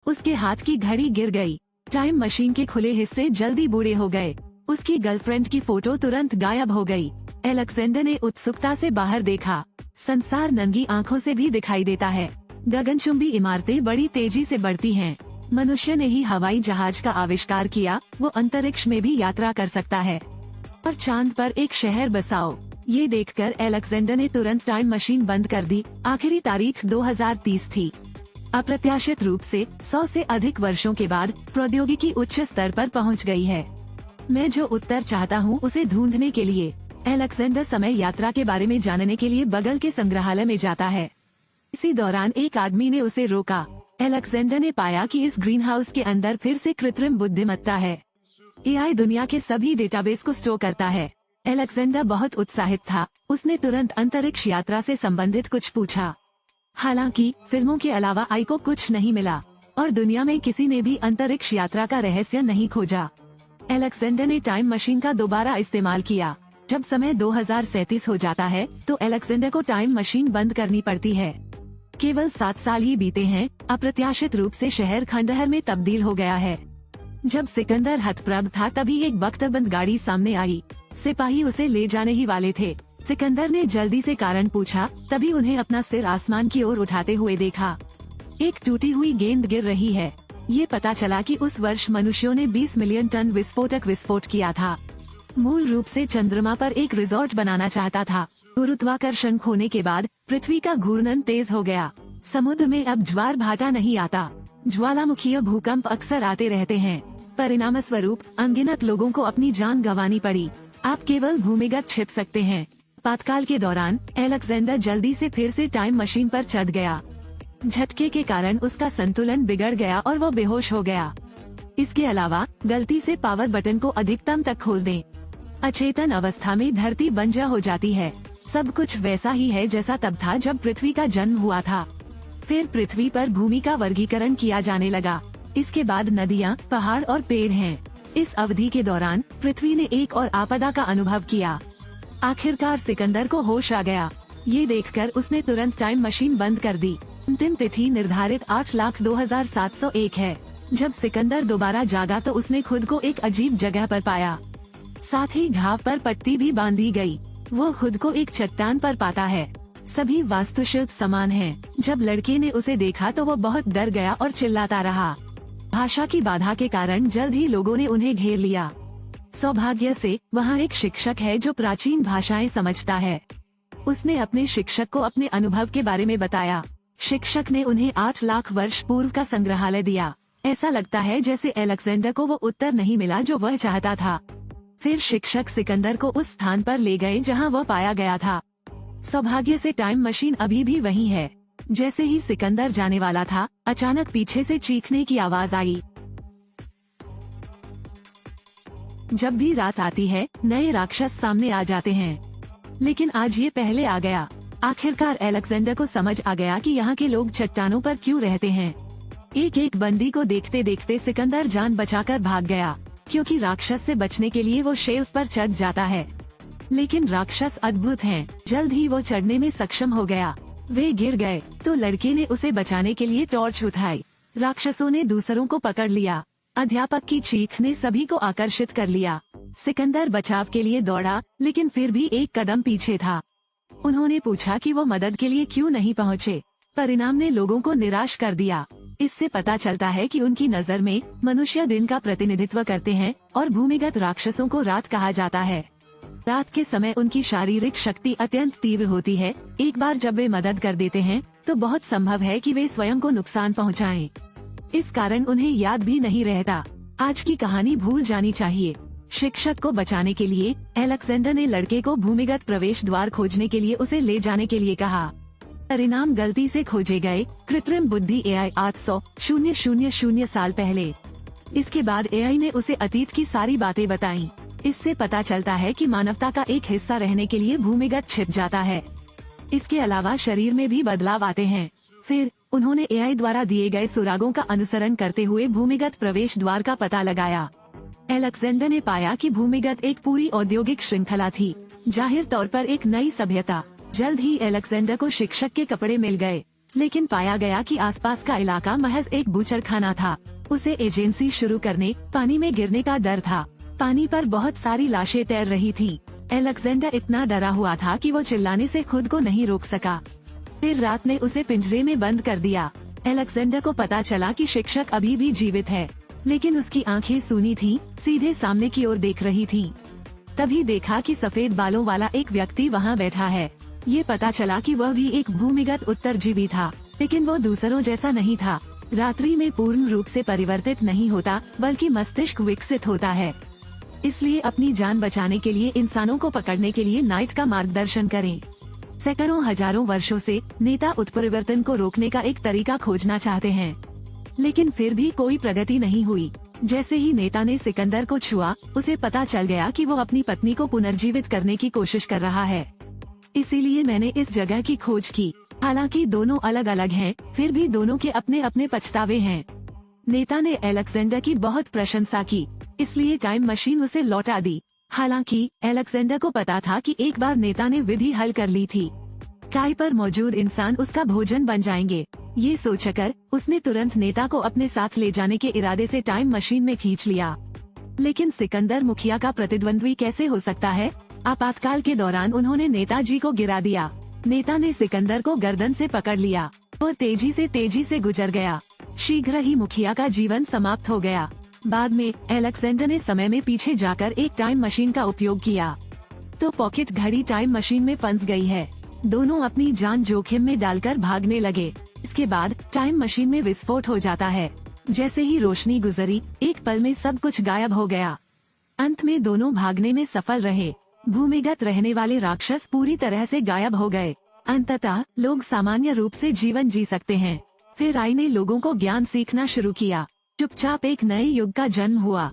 उसके हाथ की घड़ी गिर गई। टाइम मशीन के खुले हिस्से जल्दी बूढ़े हो गए। उसकी गर्लफ्रेंड की फोटो तुरंत गायब हो गई। अलेक्जेंडर ने उत्सुकता से बाहर देखा। संसार नंगी आंखों से भी दिखाई देता है। गगनचुंबी इमारतें बड़ी तेजी से बढ़ती हैं। मनुष्य ने ही हवाई जहाज का आविष्कार किया, वो अंतरिक्ष में भी यात्रा कर सकता है। और चांद पर एक शहर बसाओ। ये देखकर अलेक्जेंडर ने तुरंत टाइम मशीन बंद कर दी। आखिरी तारीख 2030 थी। अप्रत्याशित रूप से 100 से अधिक वर्षों के बाद प्रौद्योगिकी उच्च स्तर पर पहुंच गई है। मैं जो उत्तर चाहता हूं उसे ढूंढने के लिए अलेक्जेंडर समय यात्रा के बारे में जानने के लिए बगल के संग्रहालय में जाता है। इसी दौरान एक आदमी ने उसे रोका। अलेक्जेंडर ने पाया कि इस ग्रीन हाउस के अंदर फिर से कृत्रिम बुद्धिमत्ता है। एआई दुनिया के सभी डेटाबेस को स्टोर करता है। अलेक्जेंडर बहुत उत्साहित था। उसने तुरंत अंतरिक्ष यात्रा से संबंधित कुछ पूछा। हालांकि फिल्मों के अलावा आई को कुछ नहीं मिला और दुनिया में किसी ने भी अंतरिक्ष यात्रा का रहस्य नहीं खोजा। अलेक्जेंडर ने टाइम मशीन का दोबारा इस्तेमाल किया। जब समय 2037 हो जाता है तो अलेक्जेंडर को टाइम मशीन बंद करनी पड़ती है। केवल 7 साल ही बीते हैं। अप्रत्याशित रूप से शहर खंडहर में तब्दील हो गया है। जब सिकंदर हतप्रभ था तभी एक बख्तरबंद गाड़ी सामने आई। सिपाही उसे ले जाने ही वाले थे। सिकंदर ने जल्दी से कारण पूछा, तभी उन्हें अपना सिर आसमान की ओर उठाते हुए देखा। एक टूटी हुई गेंद गिर रही है। ये पता चला कि उस वर्ष मनुष्यों ने 20 मिलियन टन विस्फोट किया था। मूल रूप से चंद्रमा पर एक रिजॉर्ट बनाना चाहता था। गुरुत्वाकर्षण खोने के बाद पृथ्वी का घूर्णन तेज हो गया। समुद्र में अब ज्वार भाटा नहीं आता। ज्वालामुखीय भूकंप अक्सर आते रहते हैं। परिणाम स्वरूप अनगिनत लोगों को अपनी जान गंवानी पड़ी। आप केवल भूमिगत छिप सकते हैं। आपातकाल के दौरान अलेक्जेंडर जल्दी से फिर से टाइम मशीन पर चढ़ गया। झटके के कारण उसका संतुलन बिगड़ गया और वो बेहोश हो गया। इसके अलावा गलती से पावर बटन को अधिकतम तक खोल दें। अचेतन अवस्था में धरती बंजर हो जाती है। सब कुछ वैसा ही है जैसा तब था जब पृथ्वी का जन्म हुआ था। फिर पृथ्वी पर भूमि का वर्गीकरण किया जाने लगा। इसके बाद नदियाँ, पहाड़ और पेड़ हैं। इस अवधि के दौरान पृथ्वी ने एक और आपदा का अनुभव किया। आखिरकार सिकंदर को होश आ गया। ये देखकर उसने तुरंत टाइम मशीन बंद कर दी। अंतिम तिथि निर्धारित 8,02,701 है। जब सिकंदर दोबारा जागा तो उसने खुद को एक अजीब जगह पर पाया। साथ ही घाव पर पट्टी भी बांधी गई। वो खुद को एक चट्टान पर पाता है। सभी वास्तुशिल्प समान हैं। जब लड़के ने उसे देखा तो वो बहुत डर गया और चिल्लाता रहा। भाषा की बाधा के कारण जल्द ही लोगों ने उन्हें घेर लिया। सौभाग्य से वहाँ एक शिक्षक है जो प्राचीन भाषाएं समझता है। उसने अपने शिक्षक को अपने अनुभव के बारे में बताया। शिक्षक ने उन्हें 8 लाख वर्ष पूर्व का संग्रहालय दिया। ऐसा लगता है जैसे अलेक्जेंडर को वो उत्तर नहीं मिला जो वह चाहता था। फिर शिक्षक सिकंदर को उस स्थान पर ले गए जहाँ वह पाया गया था। सौभाग्य से टाइम मशीन अभी भी वही है। जैसे ही सिकंदर जाने वाला था, अचानक पीछे से चीखने की आवाज आई। जब भी रात आती है, नए राक्षस सामने आ जाते हैं। लेकिन आज ये पहले आ गया। आखिरकार अलेक्जेंडर को समझ आ गया कि यहाँ के लोग चट्टानों पर क्यों रहते हैं। एक एक बंदी को देखते देखते सिकंदर जान बचाकर भाग गया, क्योंकि राक्षस से बचने के लिए वो शेल्फ पर चढ़ जाता है। लेकिन राक्षस अद्भुत हैं। जल्द ही वो चढ़ने में सक्षम हो गया। वे गिर गए तो लड़के ने उसे बचाने के लिए टॉर्च उठाई। राक्षसों ने दूसरों को पकड़ लिया। अध्यापक की चीख ने सभी को आकर्षित कर लिया। सिकंदर बचाव के लिए दौड़ा, लेकिन फिर भी एक कदम पीछे था। उन्होंने पूछा कि वो मदद के लिए क्यों नहीं पहुँचे। परिणाम ने लोगों को निराश कर दिया। इससे पता चलता है कि उनकी नजर में मनुष्य दिन का प्रतिनिधित्व करते हैं और भूमिगत राक्षसों को रात कहा जाता है। रात के समय उनकी शारीरिक शक्ति अत्यंत तीव्र होती है। एक बार जब वे मदद कर देते हैं तो बहुत संभव है कि वे स्वयं को नुकसान पहुंचाएं। इस कारण उन्हें याद भी नहीं रहता। आज की कहानी भूल जानी चाहिए। शिक्षक को बचाने के लिए अलेक्जेंडर ने लड़के को भूमिगत प्रवेश द्वार खोजने के लिए उसे ले जाने के लिए कहा। परिणाम गलती से खोजे गए। कृत्रिम बुद्धि एआई 800,000 साल पहले। इसके बाद एआई ने उसे अतीत की सारी बातें बताईं। इससे पता चलता है कि मानवता का एक हिस्सा रहने के लिए भूमिगत छिप जाता है। इसके अलावा शरीर में भी बदलाव आते हैं। फिर उन्होंने एआई द्वारा दिए गए सुरागों का अनुसरण करते हुए भूमिगत प्रवेश द्वार का पता लगाया। अलेक्जेंडर ने पाया कि भूमिगत एक पूरी औद्योगिक श्रृंखला थी, जाहिर तौर पर एक नई सभ्यता। जल्द ही अलेक्जेंडर को शिक्षक के कपड़े मिल गए। लेकिन पाया गया कि आसपास का इलाका महज एक बूचड़खाना था। उसे एजेंसी शुरू करने पानी में गिरने का डर था। पानी पर बहुत सारी लाशें तैर रही थी। अलेक्जेंडर इतना डरा हुआ था कि वो चिल्लाने से खुद को नहीं रोक सका। फिर रात ने उसे पिंजरे में बंद कर दिया। अलेक्जेंडर को पता चला कि शिक्षक अभी भी जीवित है, लेकिन उसकी आंखें सूनी थीं, सीधे सामने की ओर देख रही थीं। तभी देखा कि सफेद बालों वाला एक व्यक्ति वहाँ बैठा है। ये पता चला कि वह भी एक भूमिगत उत्तरजीवी था, लेकिन वो दूसरों जैसा नहीं था। रात्रि में पूर्ण रूप से परिवर्तित नहीं होता, बल्कि मस्तिष्क विकसित होता है। इसलिए अपनी जान बचाने के लिए इंसानों को पकड़ने के लिए नाइट का मार्गदर्शन करें। सैकड़ों हजारों वर्षों से नेता उत्परिवर्तन को रोकने का एक तरीका खोजना चाहते हैं, लेकिन फिर भी कोई प्रगति नहीं हुई। जैसे ही नेता ने सिकंदर को छुआ, उसे पता चल गया कि वो अपनी पत्नी को पुनर्जीवित करने की कोशिश कर रहा है। इसीलिए मैंने इस जगह की खोज की। हालांकि दोनों अलग अलग हैं, फिर भी दोनों के अपने अपने पछतावे हैं। नेता ने अलेक्जेंडर की बहुत प्रशंसा की, इसलिए टाइम मशीन उसे लौटा दी। हालांकि अलेक्जेंडर को पता था कि एक बार नेता ने विधि हल कर ली थी, काय पर मौजूद इंसान उसका भोजन बन जाएंगे। ये सोचकर उसने तुरंत नेता को अपने साथ ले जाने के इरादे से टाइम मशीन में खींच लिया। लेकिन सिकंदर मुखिया का प्रतिद्वंद्वी कैसे हो सकता है? आपातकाल के दौरान उन्होंने नेताजी को गिरा दिया। नेता ने सिकंदर को गर्दन से पकड़ लिया। वो तेजी से गुजर गया। शीघ्र ही मुखिया का जीवन समाप्त हो गया। बाद में अलेक्जेंडर ने समय में पीछे जाकर एक टाइम मशीन का उपयोग किया, तो पॉकेट घड़ी टाइम मशीन में फंस गई है। दोनों अपनी जान जोखिम में डालकर भागने लगे। इसके बाद टाइम मशीन में विस्फोट हो जाता है। जैसे ही रोशनी गुजरी, एक पल में सब कुछ गायब हो गया। अंत में दोनों भागने में सफल रहे। भूमिगत रहने वाले राक्षस पूरी तरह से गायब हो गए। अंततः लोग सामान्य रूप से जीवन जी सकते हैं। फिर आई ने लोगों को ज्ञान सीखना शुरू किया। चुपचाप एक नए युग का जन्म हुआ।